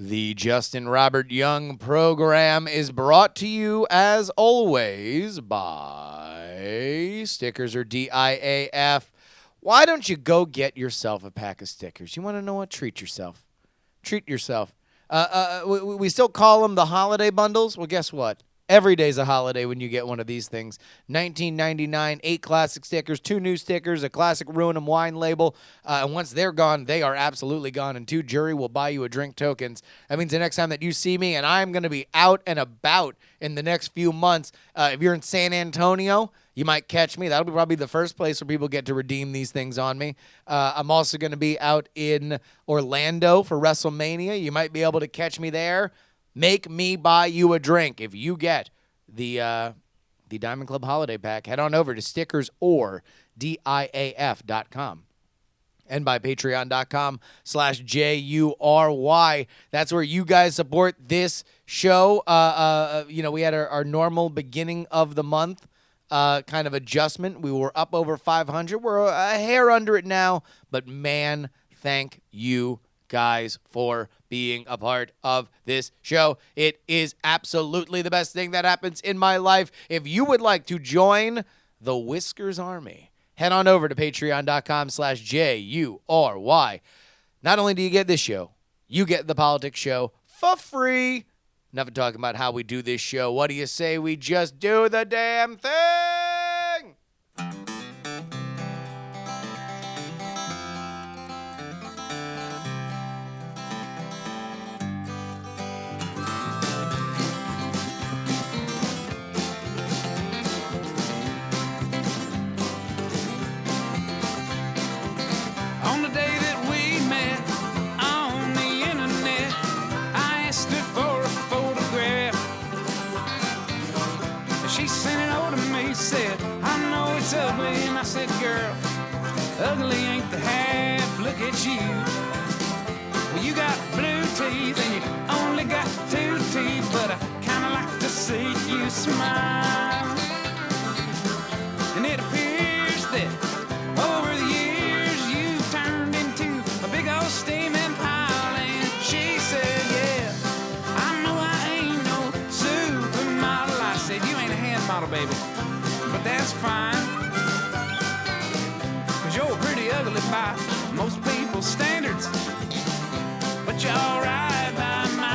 The Justin Robert Young program is brought to you, as always, by Stickers or DIAF. Why don't you go get yourself a pack of stickers? You want to know what? Treat yourself. Treat yourself. We still call them the holiday bundles. Well, guess what? Every day's a holiday when you get one of these things. $19.99, 8 classic stickers, 2 new stickers, a classic Ruin 'em wine label. And once they're gone, they are absolutely gone. And 2 JuRY will buy you a drink tokens. That means the next time that you see me, and I'm going to be out and about in the next few months, if you're in San Antonio, you might catch me. That'll be probably the first place where people get to redeem these things on me. I'm also going to be out in Orlando for WrestleMania. You might be able to catch me there. Make me buy you a drink. If you get the Diamond Club Holiday Pack, head on over to stickers or DIAF.com. And by patreon.com/JuRY. That's where you guys support this show. We had our normal beginning of the month kind of adjustment. We were up over 500. We're a hair under it now. But, man, thank you guys for being a part of this show. It is absolutely the best thing that happens in my life. If you would like to join the Whiskers Army, head on over to patreon.com/JuRY. Not only do you get this show, you get the politics show for free. Enough of talking about how we do this show. What do you say we just do the damn thing? On the day that we met on the internet, I asked her for a photograph. She sent it over to me, said, I know it's ugly. And I said, girl, ugly ain't the half. Look at you. Well, you got blue teeth and you only got 2 teeth, but I kind of like to see you smile. And it appears that over the years you've turned into a big old steaming pile. And she said, yeah, I know I ain't no supermodel. I said, you ain't a hand model, baby, but that's fine, 'cause you're pretty ugly by most people's standards, but you're all right by mine.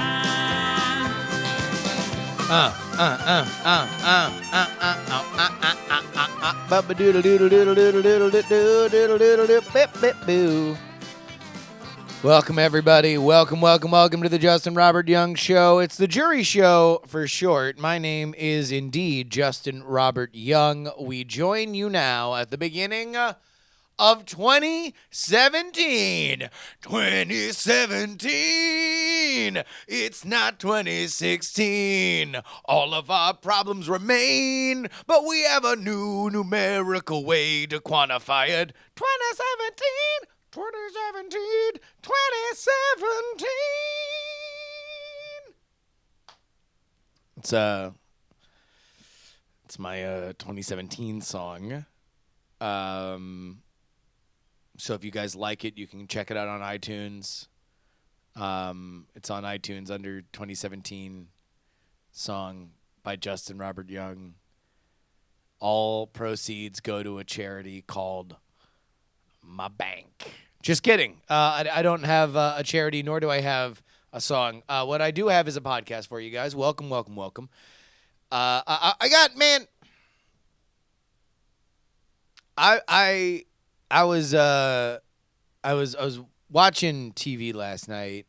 Welcome, everybody. Welcome to the Justin Robert Young Show. It's the JuRY Show for short. My name is indeed Justin Robert Young. We join you now at the beginning of 2017. 2017. It's not 2016. All of our problems remain, but we have a new numerical way to quantify it. 2017. 2017. 2017. It's my 2017 song. So if you guys like it, you can check it out on iTunes. It's on iTunes under 2017 song by Justin Robert Young. All proceeds go to a charity called My Bank. Just kidding. I don't have a charity, nor do I have a song. What I do have is a podcast for you guys. Welcome. I got, man. I was watching TV last night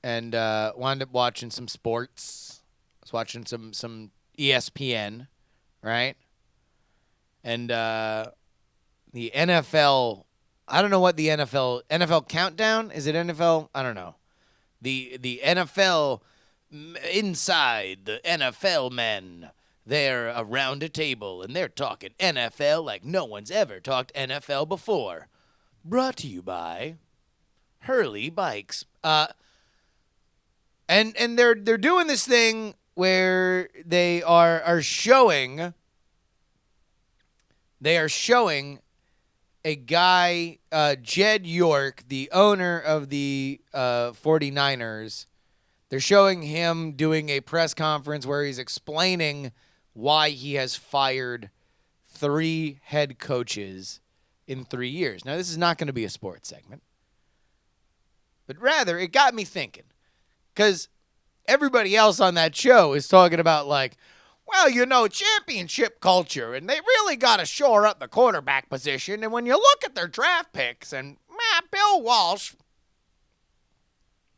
and wound up watching some sports. I was watching some ESPN, right? And the NFL, I don't know what the NFL Countdown, is it NFL? I don't know. The NFL, inside the NFL men, they're around a table, and they're talking NFL like no one's ever talked NFL before. Brought to you by Hurley Bikes. And they're doing this thing where they are showing a guy, Jed York, the owner of the 49ers, They're showing him doing a press conference where he's explaining why he has fired 3 head coaches in 3 years. Now, this is not going to be a sports segment, but rather it got me thinking, because everybody else on that show is talking about, like, well, championship culture, and they really got to shore up the quarterback position. And when you look at their draft picks, and Bill Walsh,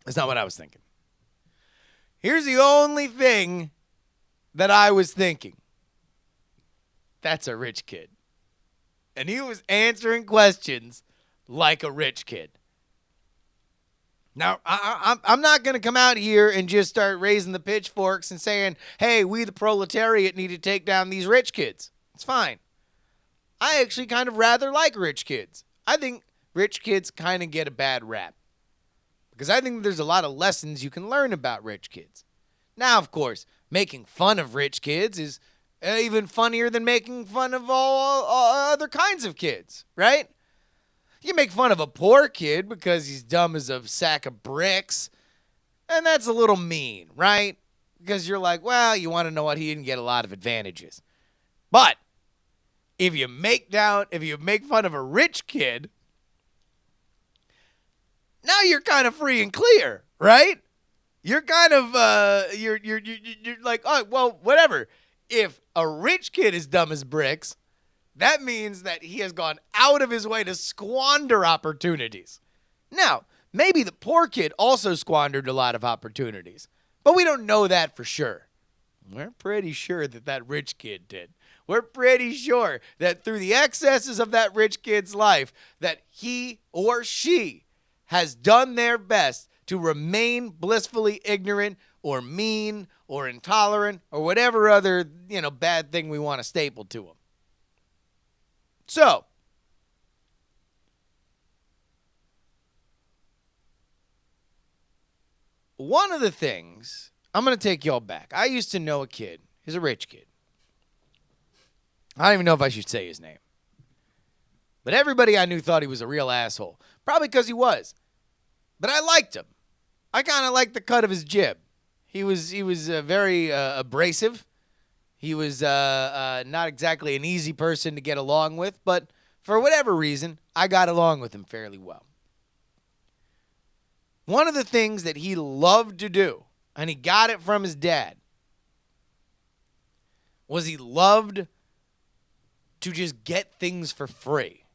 that's not what I was thinking. Here's the only thing that I was thinking. That's a rich kid. And he was answering questions like a rich kid. Now, I'm not going to come out here and just start raising the pitchforks and saying, hey, we the proletariat need to take down these rich kids. It's fine. I actually kind of rather like rich kids. I think rich kids kind of get a bad rap, because I think there's a lot of lessons you can learn about rich kids. Now, of course, making fun of rich kids is even funnier than making fun of all other kinds of kids, right? You can make fun of a poor kid because he's dumb as a sack of bricks, and that's a little mean, right? Because you're like, well, you want to know what? He didn't get a lot of advantages. But if you make fun of a rich kid, now you're kind of free and clear, right? You're kind of you're like, oh, well, whatever. If a rich kid is dumb as bricks, that means that he has gone out of his way to squander opportunities. Now, maybe the poor kid also squandered a lot of opportunities, but we don't know that for sure. We're pretty sure that rich kid did. We're pretty sure that through the excesses of that rich kid's life, that he or she has done their best to remain blissfully ignorant or mean or intolerant or whatever other, bad thing we want to staple to them. So, one of the things, I'm going to take y'all back. I used to know a kid. He's a rich kid. I don't even know if I should say his name. But everybody I knew thought he was a real asshole. Probably because he was. But I liked him. I kind of liked the cut of his jib. He was very abrasive. He was not exactly an easy person to get along with, but for whatever reason, I got along with him fairly well. One of the things that he loved to do, and he got it from his dad, was he loved to just get things for free.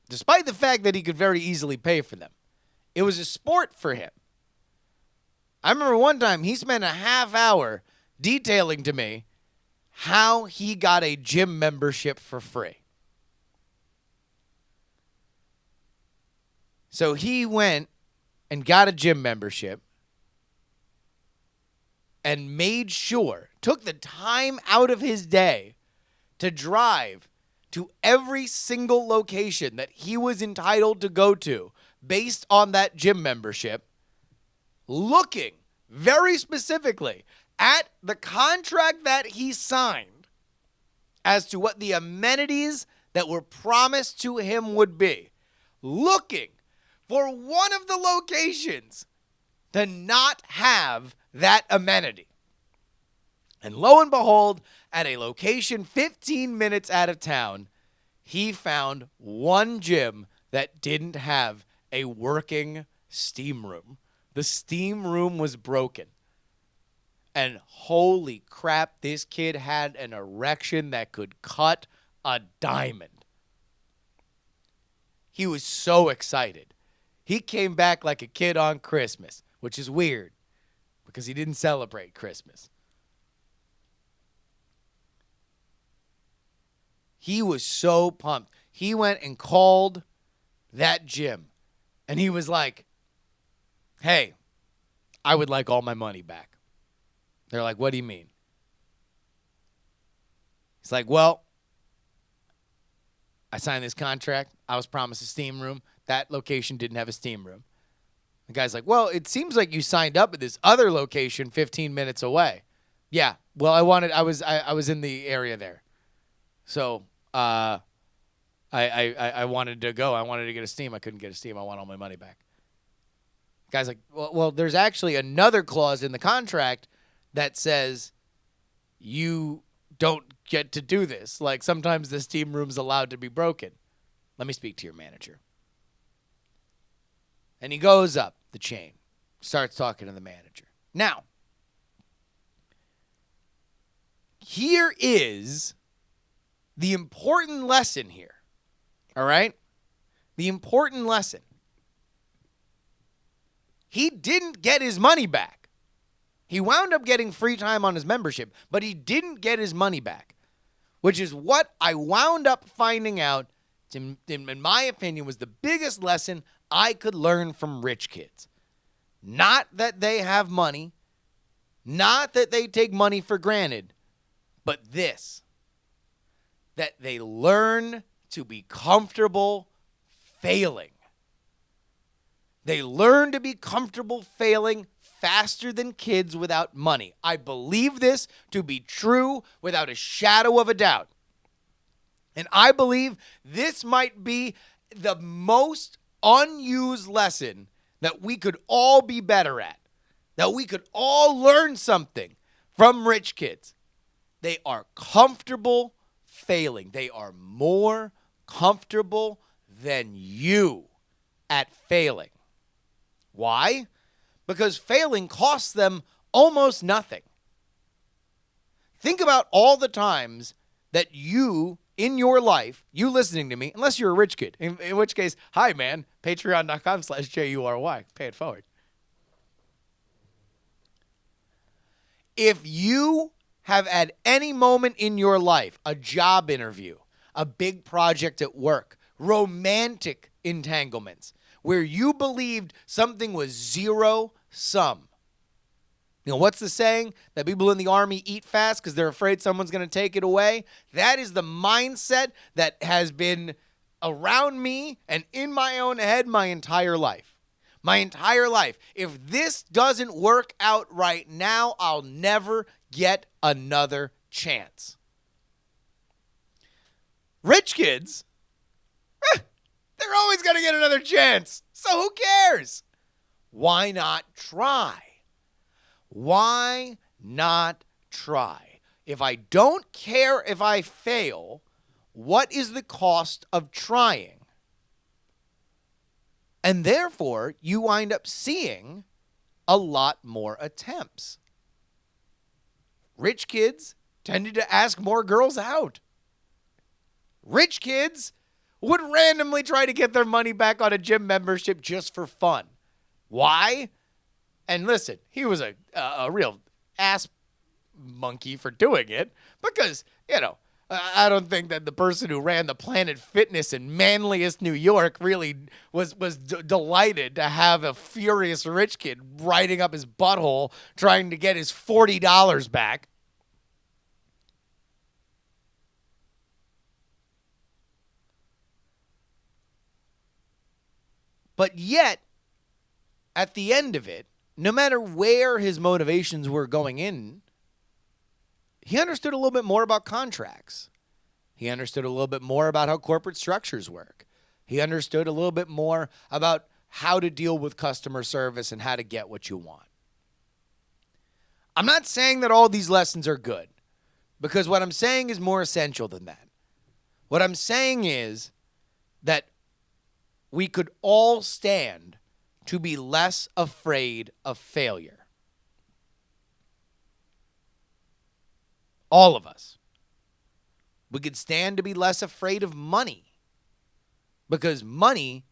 Despite the fact that he could very easily pay for them. It was a sport for him. I remember one time he spent a half hour detailing to me how he got a gym membership for free. So he went and got a gym membership and made sure, took the time out of his day to drive to every single location that he was entitled to go to based on that gym membership, looking very specifically at the contract that he signed as to what the amenities that were promised to him would be, looking for one of the locations to not have that amenity. And lo and behold, at a location 15 minutes out of town, he found one gym that didn't have a working steam room. The steam room was broken. And holy crap, this kid had an erection that could cut a diamond. He was so excited. He came back like a kid on Christmas, which is weird because he didn't celebrate Christmas. He was so pumped. He went and called that gym, and he was like, hey, I would like all my money back. They're like, what do you mean? He's like, well, I signed this contract. I was promised a steam room. That location didn't have a steam room. The guy's like, well, it seems like you signed up at this other location 15 minutes away. Yeah, well, I was in the area there. So I wanted to go. I wanted to get a steam. I couldn't get a steam. I want all my money back. Guy's like, well, there's actually another clause in the contract that says you don't get to do this. Like, sometimes this team room's allowed to be broken. Let me speak to your manager. And he goes up the chain, starts talking to the manager. Now, here is the important lesson here. All right? The important lesson. He didn't get his money back. He wound up getting free time on his membership, but he didn't get his money back, which is what I wound up finding out, in my opinion, was the biggest lesson I could learn from rich kids. Not that they have money, not that they take money for granted, but this, that they learn to be comfortable failing. They learn to be comfortable failing faster than kids without money. I believe this to be true without a shadow of a doubt. And I believe this might be the most unused lesson that we could all be better at, that we could all learn something from rich kids. They are comfortable failing. They are more comfortable than you at failing. Why? Because failing costs them almost nothing. Think about all the times that you, in your life, you listening to me, unless you're a rich kid, in which case, hi, man, patreon.com/JuRY. Pay it forward. If you have at any moment in your life, a job interview, a big project at work, romantic entanglements, where you believed something was zero sum. You know, what's the saying? That people in the army eat fast because they're afraid someone's going to take it away? That is the mindset that has been around me and in my own head my entire life. My entire life. If this doesn't work out right now, I'll never get another chance. Rich kids, they're always going to get another chance. So who cares? Why not try? Why not try? If I don't care if I fail, what is the cost of trying? And therefore, you wind up seeing a lot more attempts. Rich kids tended to ask more girls out. Rich kids would randomly try to get their money back on a gym membership just for fun. Why? And listen, he was a real ass monkey for doing it because, you know, I don't think that the person who ran the Planet Fitness in manliest New York really was delighted to have a furious rich kid writing up his butthole trying to get his $40 back. But yet, at the end of it, no matter where his motivations were going in, he understood a little bit more about contracts. He understood a little bit more about how corporate structures work. He understood a little bit more about how to deal with customer service and how to get what you want. I'm not saying that all these lessons are good, because what I'm saying is more essential than that. What I'm saying is that we could all stand to be less afraid of failure. All of us. We could stand to be less afraid of money. Because money,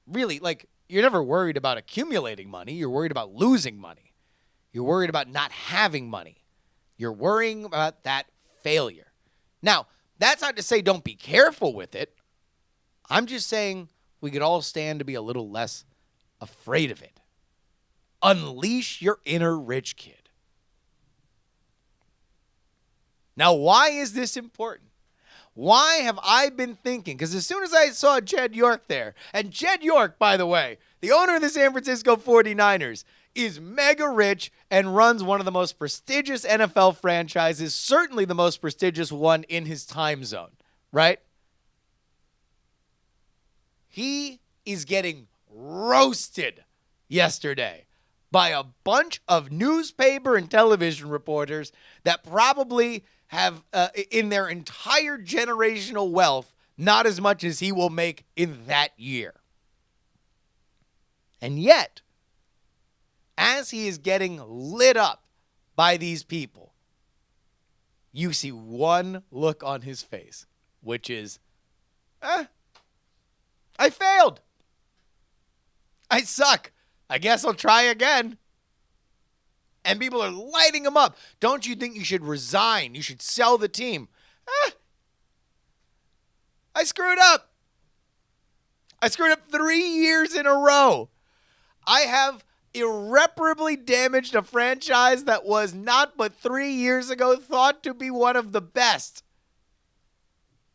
really, like, you're never worried about accumulating money. You're worried about losing money. You're worried about not having money. You're worrying about that failure. Now, that's not to say don't be careful with it. I'm just saying we could all stand to be a little less afraid of it. Unleash your inner rich kid. Now, why is this important? Why have I been thinking? Because as soon as I saw Jed York there, and Jed York, by the way, the owner of the San Francisco 49ers, is mega rich and runs one of the most prestigious NFL franchises, certainly the most prestigious one in his time zone, right? He is getting roasted yesterday by a bunch of newspaper and television reporters that probably have, in their entire generational wealth, not as much as he will make in that year. And yet, as he is getting lit up by these people, you see one look on his face, which is, I failed. I suck. I guess I'll try again. And people are lighting him up. Don't you think you should resign? You should sell the team. I screwed up. I screwed up 3 years in a row. I have irreparably damaged a franchise that was not but 3 years ago thought to be one of the best.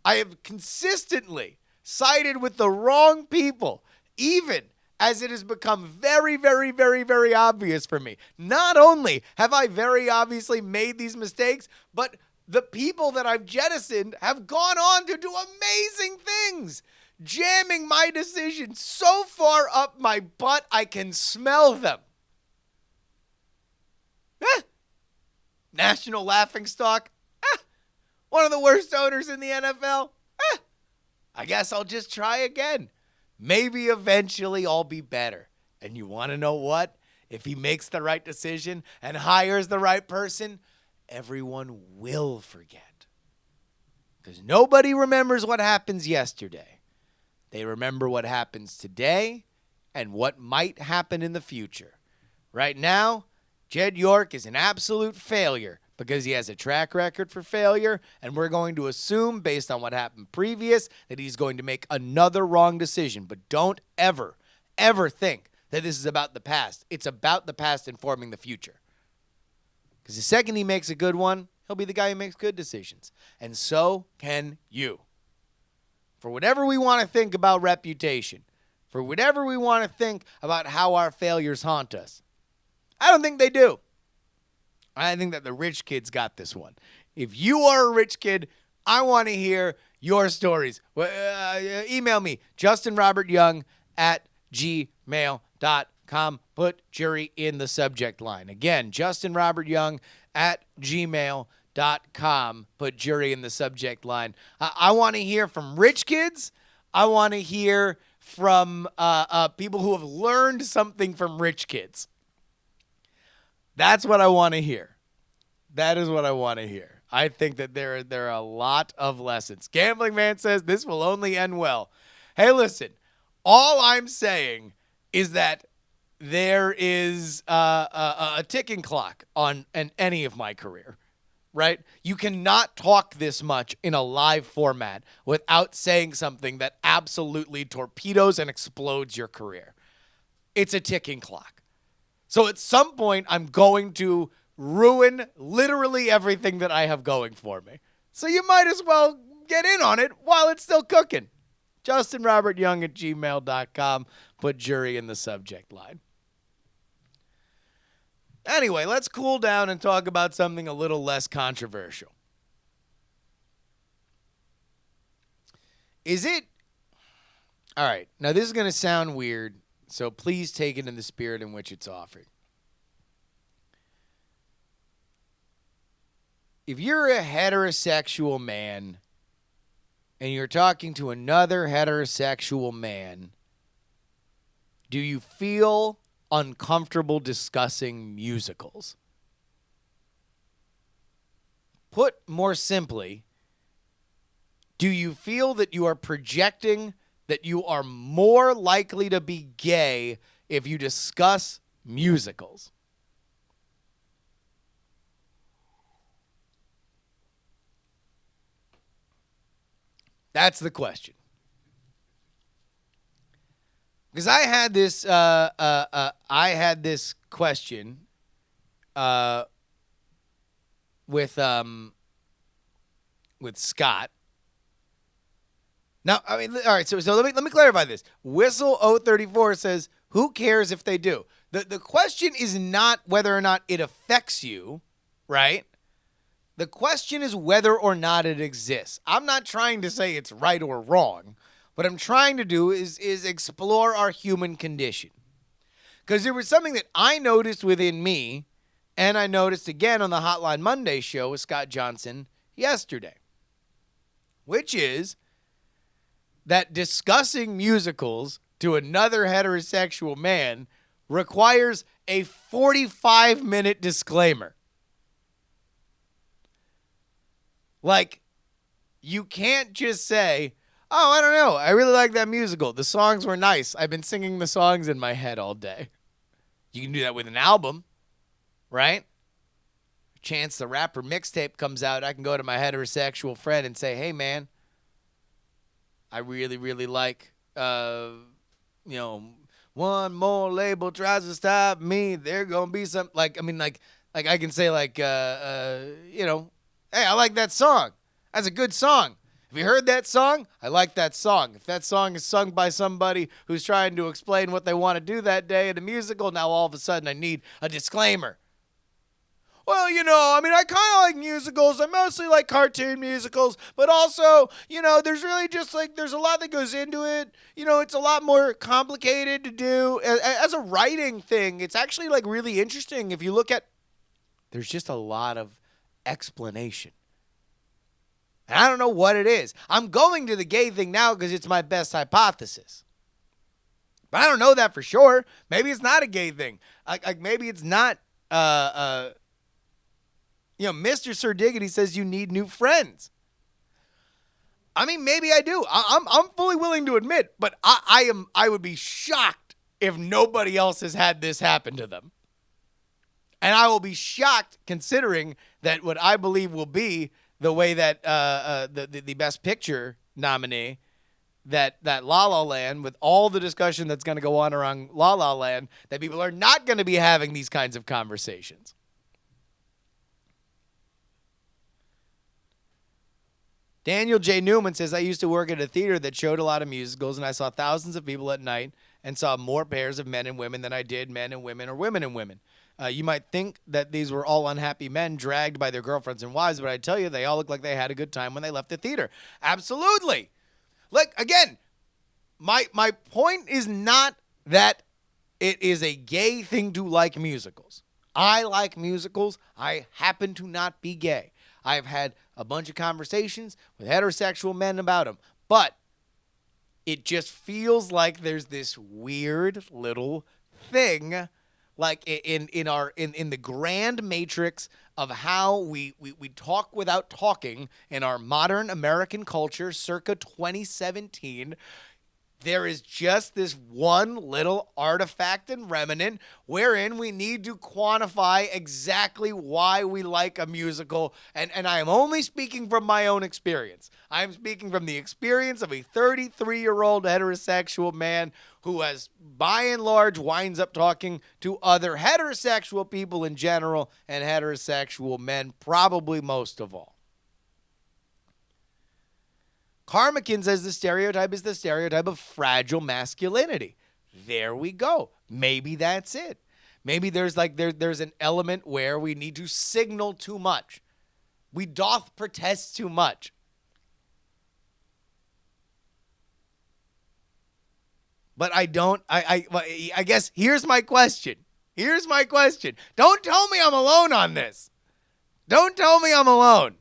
I have consistently sided with the wrong people, even as it has become very, very, very, very obvious for me. Not only have I very obviously made these mistakes, but the people that I've jettisoned have gone on to do amazing things, jamming my decisions so far up my butt I can smell them. National laughingstock. One of the worst owners in the NFL. I guess I'll just try again. Maybe eventually I'll be better. And you want to know what? If he makes the right decision and hires the right person, everyone will forget. Because nobody remembers what happens yesterday. They remember what happens today and what might happen in the future. Right now, Jed York is an absolute failure because he has a track record for failure, and we're going to assume, based on what happened previous, that he's going to make another wrong decision. But don't ever, ever think that this is about the past. It's about the past informing the future. Because the second he makes a good one, he'll be the guy who makes good decisions. And so can you. For whatever we want to think about reputation, for whatever we want to think about how our failures haunt us, I don't think they do. I think that the rich kids got this one. If you are a rich kid, I want to hear your stories. Email me, justinrobertyoung@gmail.com. Put jury in the subject line. Again, justinrobertyoung@gmail.com. Put jury in the subject line. I want to hear from rich kids. I want to hear from people who have learned something from rich kids. That's what I want to hear. That is what I want to hear. I think that there are a lot of lessons. Gambling Man says this will only end well. Hey, listen, all I'm saying is that there is a ticking clock on any of my career, right? You cannot talk this much in a live format without saying something that absolutely torpedoes and explodes your career. It's a ticking clock. So at some point, I'm going to ruin literally everything that I have going for me. So you might as well get in on it while it's still cooking. JustinRobertYoung@gmail.com. Put jury in the subject line. Anyway, let's cool down and talk about something a little less controversial. Is it... All right, now this is going to sound weird, so please take it in the spirit in which it's offered. If you're a heterosexual man and you're talking to another heterosexual man, do you feel uncomfortable discussing musicals? Put more simply, do you feel that you are projecting that you are more likely to be gay if you discuss musicals? That's the question. Because I had this question with Scott. Now, I mean, all right. So let me clarify this. Whistle 034 says, "Who cares if they do?" The question is not whether or not it affects you, right? The question is whether or not it exists. I'm not trying to say it's right or wrong. What I'm trying to do is explore our human condition. Because there was something that I noticed within me, and I noticed again on the Hotline Monday show with Scott Johnson yesterday, which is that discussing musicals to another heterosexual man requires a 45-minute disclaimer. Like, you can't just say, oh, I don't know, I really like that musical. The songs were nice. I've been singing the songs in my head all day. You can do that with an album, right? Chance the Rapper mixtape comes out, I can go to my heterosexual friend and say, hey, man, I really, really like, one more label tries to stop me, there gonna be some, like I can say, hey, I like that song. That's a good song. Have you heard that song? I like that song. If that song is sung by somebody who's trying to explain what they want to do that day in a musical, now all of a sudden I need a disclaimer. Well, I kind of like musicals. I mostly like cartoon musicals, but also, there's really just there's a lot that goes into it. It's a lot more complicated to do as a writing thing. It's actually really interesting if you look at, there's just a lot of explanation. And I don't know what it is. I'm going to the gay thing now because it's my best hypothesis. But I don't know that for sure. Maybe it's not a gay thing. Maybe it's not, Mr. Sir Diggity says you need new friends. I mean, maybe I do. I'm fully willing to admit, but I would be shocked if nobody else has had this happen to them. And I will be shocked considering that what I believe will be the way that the Best Picture nominee, that La La Land, with all the discussion that's going to go on around La La Land, that people are not going to be having these kinds of conversations. Daniel J. Newman says, I used to work at a theater that showed a lot of musicals, and I saw thousands of people at night and saw more pairs of men and women than I did men and women or women and women. You might think that these were all unhappy men dragged by their girlfriends and wives, but I tell you, they all look like they had a good time when they left the theater. Absolutely. Again, my point is not that it is a gay thing to like musicals. I like musicals. I happen to not be gay. I've had a bunch of conversations with heterosexual men about them, but it just feels like there's this weird little thing, like in the grand matrix of how we talk without talking in our modern American culture circa 2017. There is just this one little artifact and remnant wherein we need to quantify exactly why we like a musical. And I am only speaking from my own experience. I am speaking from the experience of a 33-year-old heterosexual man who has, by and large, winds up talking to other heterosexual people in general and heterosexual men probably most of all. Karmakin says the stereotype is the stereotype of fragile masculinity. There we go. Maybe that's it. Maybe there's an element where we need to signal too much. We doth protest too much. But I guess here's my question. Don't tell me I'm alone on this. Don't tell me I'm alone.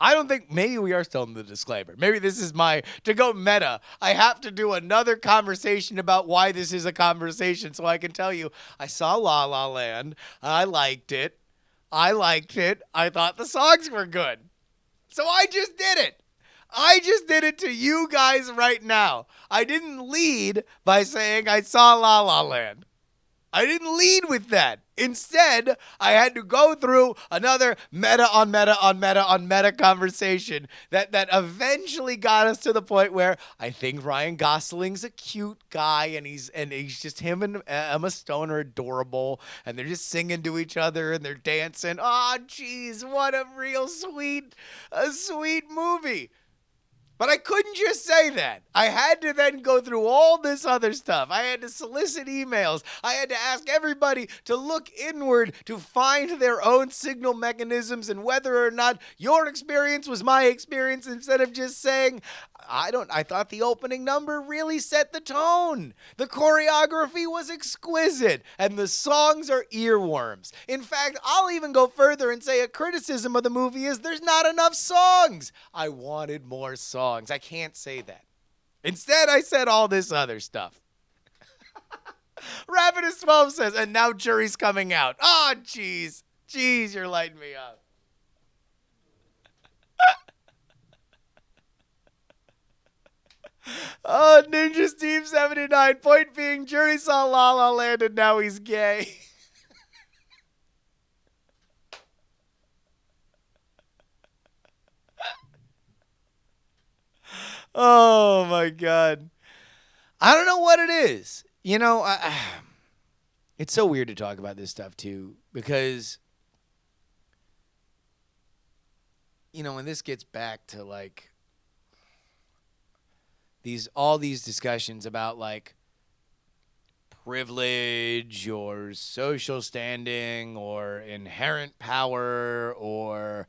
I don't think, maybe we are still in the disclaimer. Maybe this is to go meta, I have to do another conversation about why this is a conversation so I can tell you, I saw La La Land. I liked it. I thought the songs were good. So I just did it. I just did it to you guys right now. I didn't lead by saying I saw La La Land. I didn't lead with that. Instead, I had to go through another meta conversation that eventually got us to the point where I think Ryan Gosling's a cute guy, and he's just, him and Emma Stone are adorable, and they're just singing to each other and they're dancing. Oh, geez, what a real sweet movie. But I couldn't just say that. I had to then go through all this other stuff. I had to solicit emails. I had to ask everybody to look inward to find their own signal mechanisms and whether or not your experience was my experience, instead of just saying, I thought the opening number really set the tone. The choreography was exquisite and the songs are earworms. In fact, I'll even go further and say a criticism of the movie is there's not enough songs. I wanted more songs. I can't say that. Instead, I said all this other stuff. Ravenous12 says, and now JuRY's coming out. Oh, jeez. Jeez, you're lighting me up. Oh, Ninja Steve 79. Point being, JuRY saw La La Land and now he's gay. Oh my God. I don't know what it is. You know, it's so weird to talk about this stuff too, because, you know, when this gets back to like all these discussions about like privilege or social standing or inherent power or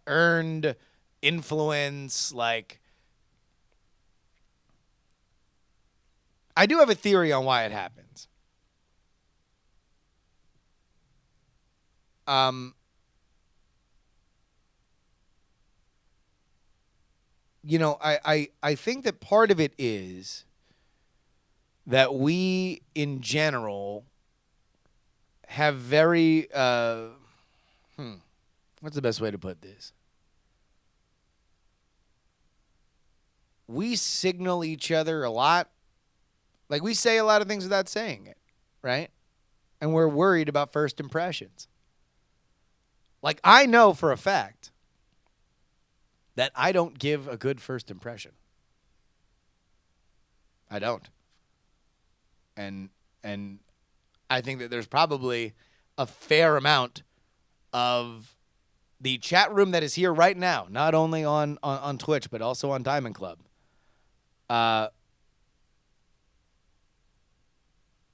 earned influence, like, I do have a theory on why it happens. You know, I think that part of it is that we, in general, have very, what's the best way to put this? We signal each other a lot. Like, we say a lot of things without saying it, right? And we're worried about first impressions. Like, I know for a fact that I don't give a good first impression. I don't. And I think that there's probably a fair amount of the chat room that is here right now, not only on Twitch, but also on Diamond Club,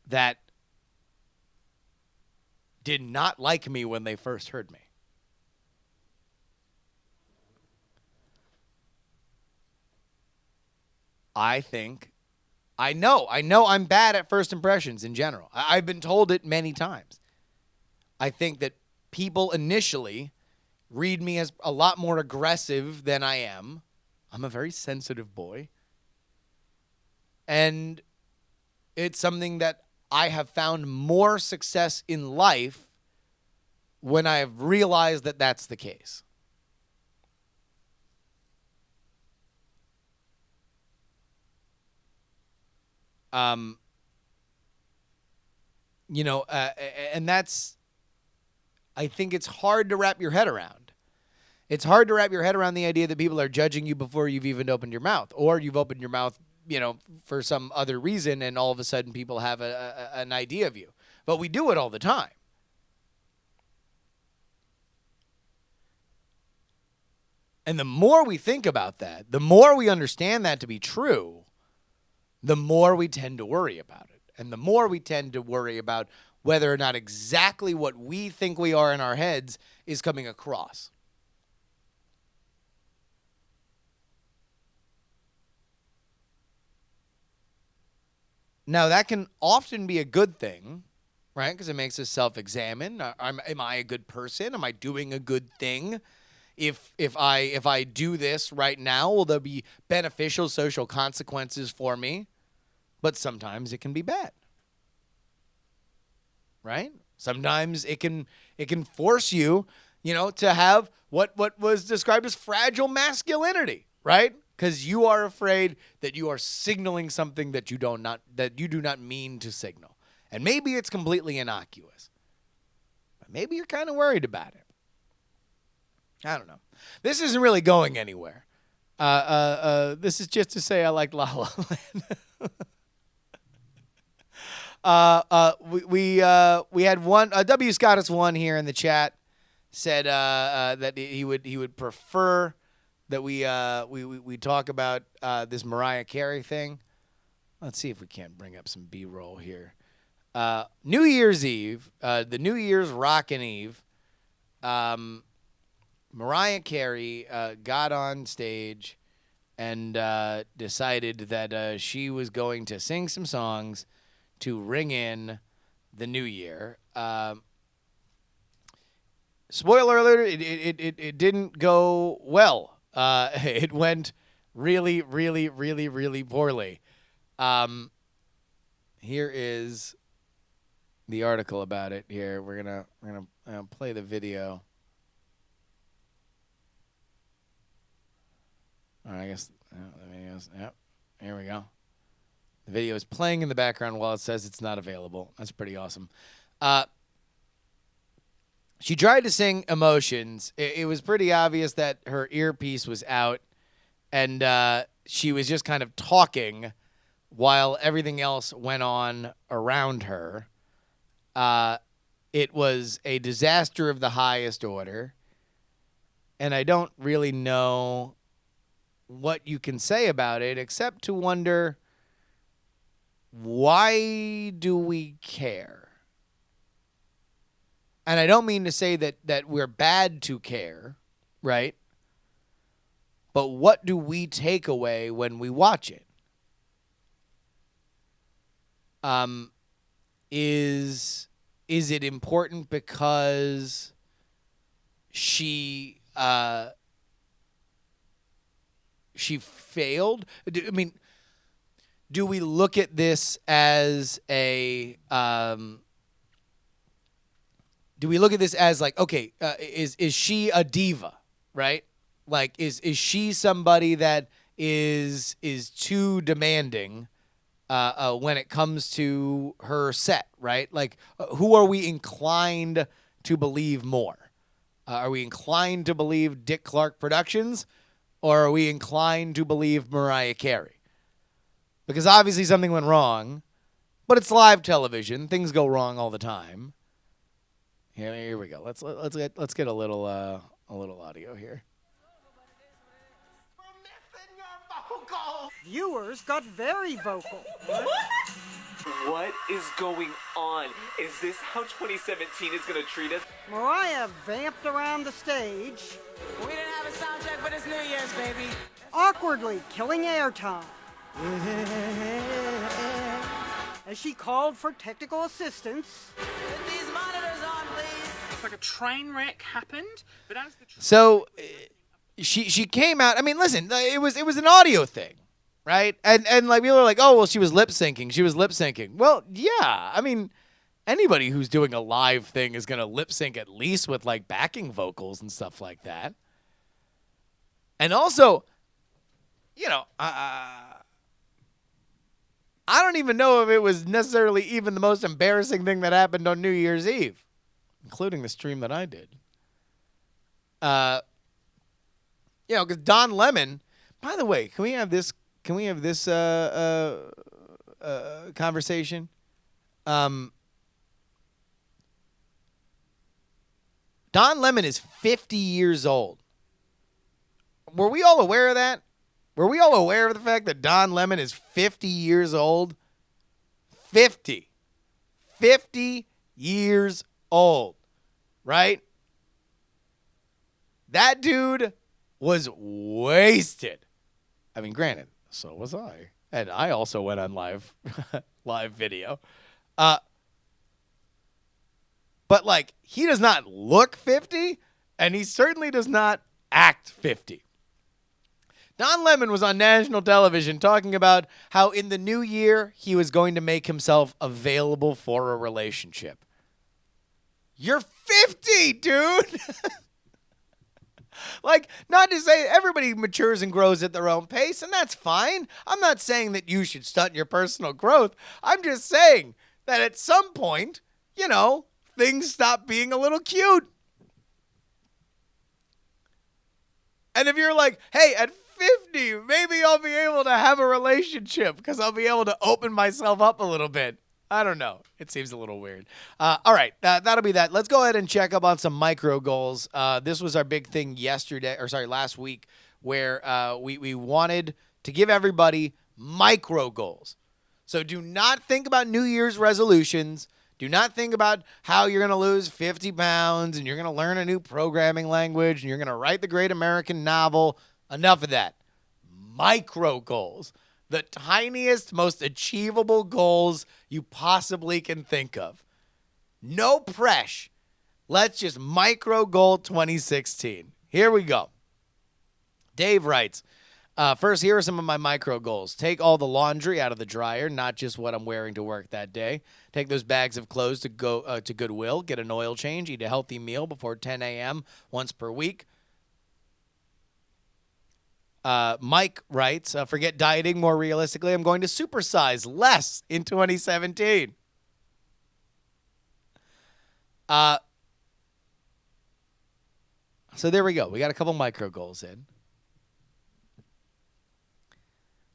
that did not like me when they first heard me. I know I'm bad at first impressions in general. I've been told it many times. I think that people initially read me as a lot more aggressive than I am. I'm a very sensitive boy. And it's something that I have found more success in life when I have realized that that's the case. You know, and that's, I think it's hard to wrap your head around. It's hard to wrap your head around the idea that people are judging you before you've even opened your mouth, or you've opened your mouth, you know, for some other reason, and all of a sudden people have an idea of you. But we do it all the time. And the more we think about that, the more we understand that to be true, the more we tend to worry about it. And the more we tend to worry about whether or not exactly what we think we are in our heads is coming across. Now, that can often be a good thing, right? Because it makes us self-examine. Am I a good person? Am I doing a good thing? If I do this right now, will there be beneficial social consequences for me? But sometimes it can be bad, right? Sometimes it can force you, you know, to have what was described as fragile masculinity, right? Because you are afraid that you are signaling something that you do not mean to signal, and maybe it's completely innocuous, but maybe you're kind of worried about it. I don't know. This isn't really going anywhere. This is just to say I like La La Land. We had one. W. Scottus one here in the chat said that he would prefer that we talk about this Mariah Carey thing. Let's see if we can't bring up some B-roll here. New Year's Eve, the New Year's Rockin' Eve. Mariah Carey got on stage and decided that she was going to sing some songs to ring in the new year. Spoiler alert, it didn't go well. It went really, really, really, really poorly. Here is the article about it. Here we're gonna play the video. All right, I guess the video's, yep. Here we go. The video is playing in the background while it says it's not available. That's pretty awesome. She tried to sing Emotions. It was pretty obvious that her earpiece was out, and she was just kind of talking while everything else went on around her. It was a disaster of the highest order, and I don't really know what you can say about it except to wonder, why do we care? And I don't mean to say that we're bad to care, right? But what do we take away when we watch it? Is it important because she failed? Do we look at this as a do we look at this as like, okay, is she a diva, right? Like, is she somebody that is too demanding when it comes to her set, right? Like, who are we inclined to believe more? Are we inclined to believe Dick Clark Productions, or are we inclined to believe Mariah Carey? Because obviously something went wrong, but it's live television. Things go wrong all the time. Here we go. Let's get a little audio here. Viewers got very vocal. What is going on? Is this how 2017 is going to treat us? Mariah vamped around the stage, We didn't have a sound check, but it's New Year's, baby. awkwardly killing airtime. As she called for technical assistance, Put these monitors on, please. It's like a train wreck happened, but as the So she came out. I mean, listen, it was an audio thing, right? And like people are like, oh well, she was lip syncing. She was lip syncing. Well, yeah. I mean, anybody who's doing a live thing is gonna lip sync at least with like backing vocals and stuff like that. And also, you know, I don't even know if it was necessarily even the most embarrassing thing that happened on New Year's Eve, including the stream that I did. Because Don Lemon. By the way, can we have this? Can we have this conversation? Don Lemon is 50 years old. Were we all aware of that? Were we all aware of the fact that Don Lemon is 50 years old? 50. 50 years old. Right? That dude was wasted. I mean, granted, so was I. And I also went on live video. But like, he does not look 50, and he certainly does not act 50. Don Lemon was on national television talking about how in the new year he was going to make himself available for a relationship. You're 50, dude! Like, not to say everybody matures and grows at their own pace, and that's fine. I'm not saying that you should stunt your personal growth. I'm just saying that at some point, you know, things stop being a little cute. And if you're like, hey, at 50, maybe I'll be able to have a relationship because I'll be able to open myself up a little bit. I don't know. It seems a little weird. All right, that'll be that. Let's go ahead and check up on some micro goals. This was our big thing last week where we wanted to give everybody micro goals. So do not think about New Year's resolutions. Do not think about how you're going to lose 50 pounds and you're going to learn a new programming language and you're going to write the great American novel. Enough of that. Micro goals. The tiniest, most achievable goals you possibly can think of. No pressure. Let's just micro goal 2016. Here we go. Dave writes, first, here are some of my micro goals. Take all the laundry out of the dryer, not just what I'm wearing to work that day. Take those bags of clothes to go to Goodwill, get an oil change, eat a healthy meal before 10 a.m. once per week. Mike writes, forget dieting. More realistically, I'm going to supersize less in 2017. So there we go. We got a couple micro goals in.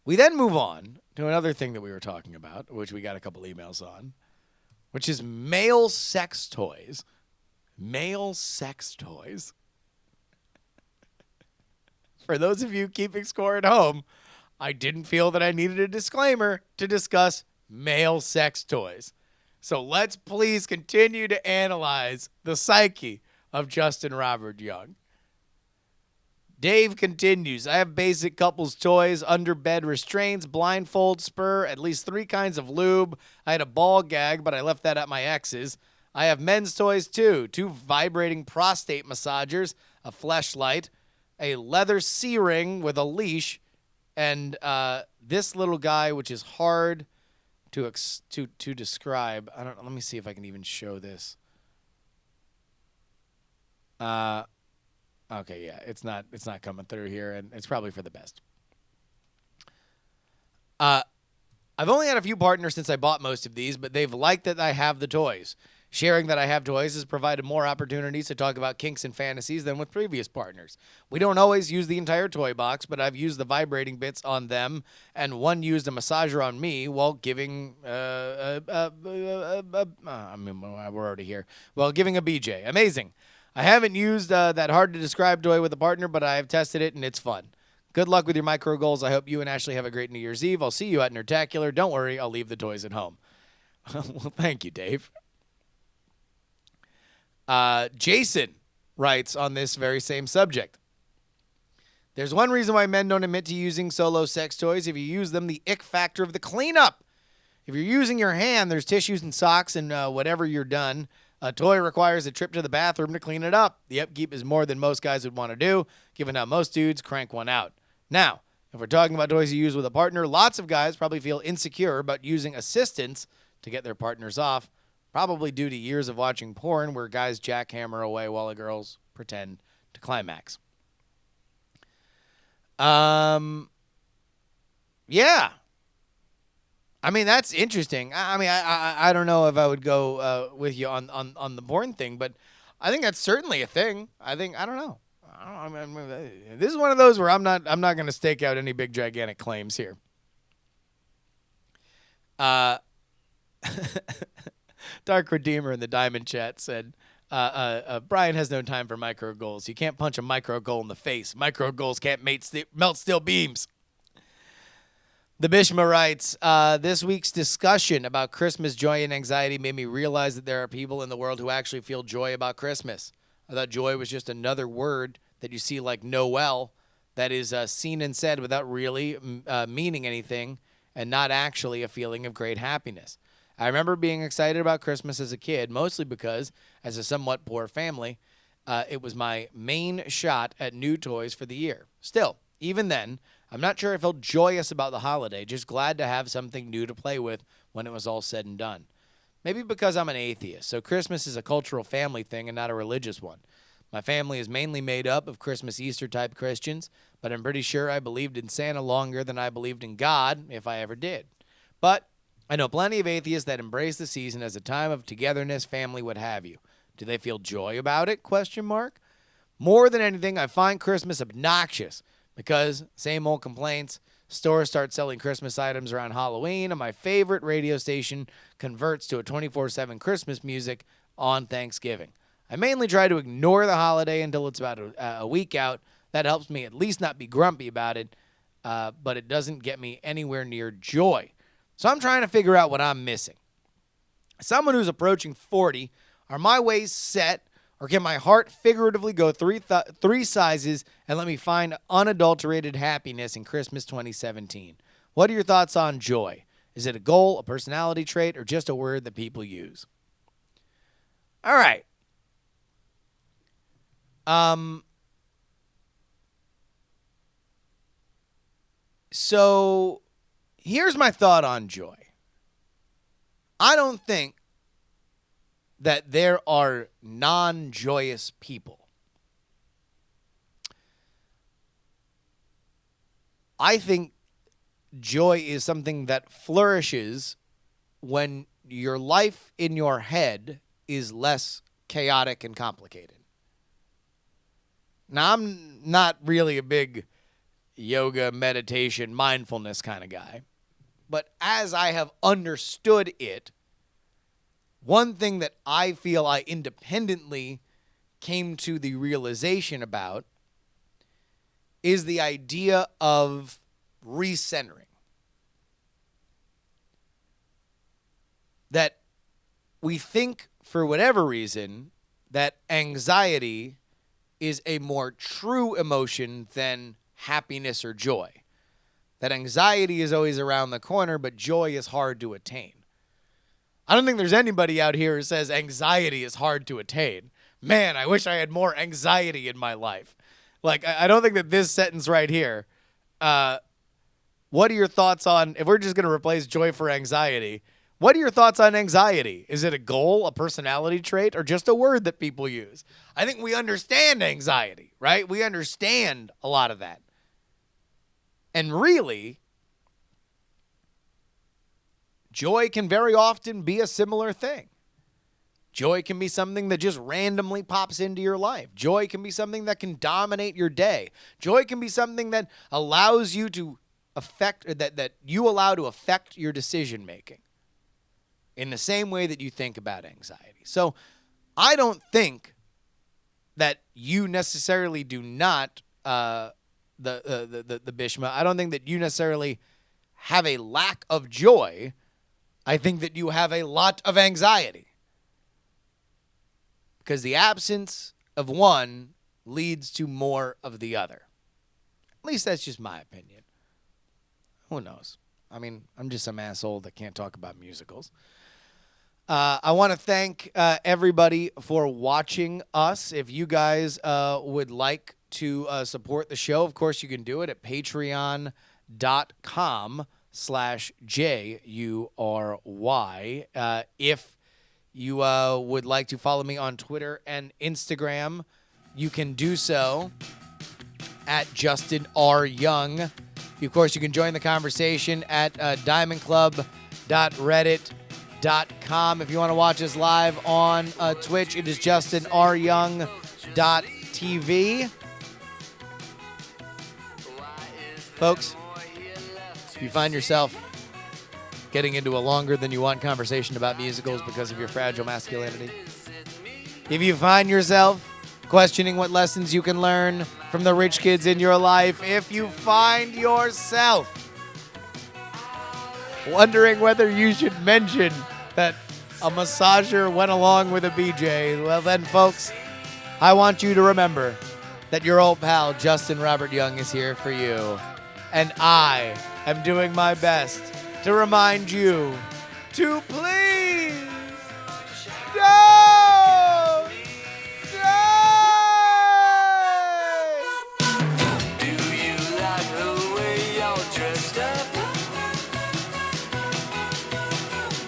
We then move on to another thing that we were talking about, which we got a couple emails on, which is male sex toys. Male sex toys. For those of you keeping score at home, I didn't feel that I needed a disclaimer to discuss male sex toys. So let's please continue to analyze the psyche of Justin Robert Young. Dave continues, I have basic couples toys, underbed restraints, blindfold, spur, at least 3 kinds of lube. I had a ball gag, but I left that at my ex's. I have men's toys too, 2 vibrating prostate massagers, a fleshlight, a leather C-ring with a leash, and this little guy, which is hard to describe. I don't. Let me see if I can even show this. Okay, yeah, it's not coming through here, and it's probably for the best. I've only had a few partners since I bought most of these, but they've liked that I have the toys. Sharing that I have toys has provided more opportunities to talk about kinks and fantasies than with previous partners. We don't always use the entire toy box, but I've used the vibrating bits on them, and one used a massager on me while giving we're already here. While giving a BJ. Amazing. I haven't used that hard-to-describe toy with a partner, but I have tested it, and it's fun. Good luck with your micro goals. I hope you and Ashley have a great New Year's Eve. I'll see you at Nerdtacular. Don't worry, I'll leave the toys at home. Well, thank you, Dave. Jason writes on this very same subject. There's one reason why men don't admit to using solo sex toys. If you use them, the ick factor of the cleanup. If you're using your hand, there's tissues and socks and whatever you're done. A toy requires a trip to the bathroom to clean it up. The upkeep is more than most guys would want to do, given how most dudes crank one out. Now, if we're talking about toys you use with a partner, lots of guys probably feel insecure about using assistants to get their partners off, probably due to years of watching porn where guys jackhammer away while the girls pretend to climax. Yeah. I mean, that's interesting. I don't know if I would go with you on the porn thing, but I think that's certainly a thing. I don't know. This is one of those where I'm not going to stake out any big gigantic claims here. Dark Redeemer in the Diamond Chat said, Brian has no time for micro goals. You can't punch a micro goal in the face. Micro goals can't melt steel beams. The Bishma writes, this week's discussion about Christmas joy and anxiety made me realize that there are people in the world who actually feel joy about Christmas. I thought joy was just another word that you see like Noel that is seen and said without really meaning anything and not actually a feeling of great happiness. I remember being excited about Christmas as a kid, mostly because, as a somewhat poor family, it was my main shot at new toys for the year. Still, even then, I'm not sure I felt joyous about the holiday, just glad to have something new to play with when it was all said and done. Maybe because I'm an atheist, so Christmas is a cultural family thing and not a religious one. My family is mainly made up of Christmas, Easter-type Christians, but I'm pretty sure I believed in Santa longer than I believed in God, if I ever did. But I know plenty of atheists that embrace the season as a time of togetherness, family, what have you. Do they feel joy about it? ? More than anything, I find Christmas obnoxious because, same old complaints, stores start selling Christmas items around Halloween, and my favorite radio station converts to a 24/7 Christmas music on Thanksgiving. I mainly try to ignore the holiday until it's about a week out, That helps me at least not be grumpy about it, but it doesn't get me anywhere near joy. So I'm trying to figure out what I'm missing. Someone who's approaching 40, are my ways set, or can my heart figuratively go three sizes and let me find unadulterated happiness in Christmas 2017? What are your thoughts on joy? Is it a goal, a personality trait, or just a word that people use? All right. So here's my thought on joy. I don't think that there are non-joyous people. I think joy is something that flourishes when your life in your head is less chaotic and complicated. Now, I'm not really a big yoga, meditation, mindfulness kind of guy, but as I have understood it, one thing that I feel I independently came to the realization about is the idea of recentering. That we think, for whatever reason, that anxiety is a more true emotion than happiness or joy. That anxiety is always around the corner, but joy is hard to attain. I don't think there's anybody out here who says anxiety is hard to attain. Man, I wish I had more anxiety in my life. Like, I don't think that this sentence right here, what are your thoughts on, if we're just going to replace joy for anxiety, what are your thoughts on anxiety? Is it a goal, a personality trait, or just a word that people use? I think we understand anxiety, right? We understand a lot of that. And really, joy can very often be a similar thing. Joy can be something that just randomly pops into your life. Joy can be something that can dominate your day. Joy can be something that allows you to affect, or that you allow to affect your decision making in the same way that you think about anxiety. So I don't think that you necessarily do not, the Bishma, I don't think that you necessarily have a lack of joy. I think that you have a lot of anxiety. Because the absence of one leads to more of the other. At least that's just my opinion. Who knows? I mean, I'm just some asshole that can't talk about musicals. I want to thank everybody for watching us. If you guys would like to support the show, of course you can do it at patreon.com/JuRY. If you would like to follow me on Twitter and Instagram, you can do so at Justin R. Young. Of course, you can join the conversation at diamondclub.reddit.com. If you want to watch us live on Twitch, it is justinryoung.tv. Folks, if you find yourself getting into a longer than you want conversation about musicals because of your fragile masculinity, if you find yourself questioning what lessons you can learn from the rich kids in your life, if you find yourself wondering whether you should mention that a massager went along with a BJ, well then, folks, I want you to remember that your old pal Justin Robert Young is here for you, and I am doing my best to remind you to please don't die. Do you like the way you're dressed up?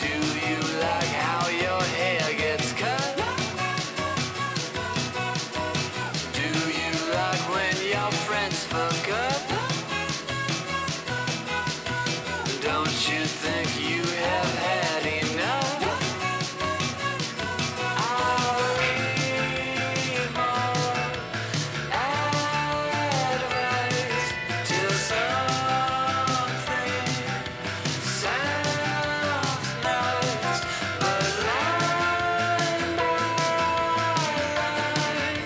Do you like how your hair gets cut? Do you like when your friends fuck up? Don't you think you have had enough? I'll read more advice till something sounds nice, but line by line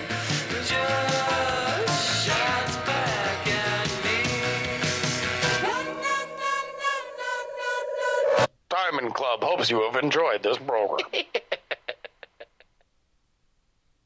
just shines Club hopes you have enjoyed this program.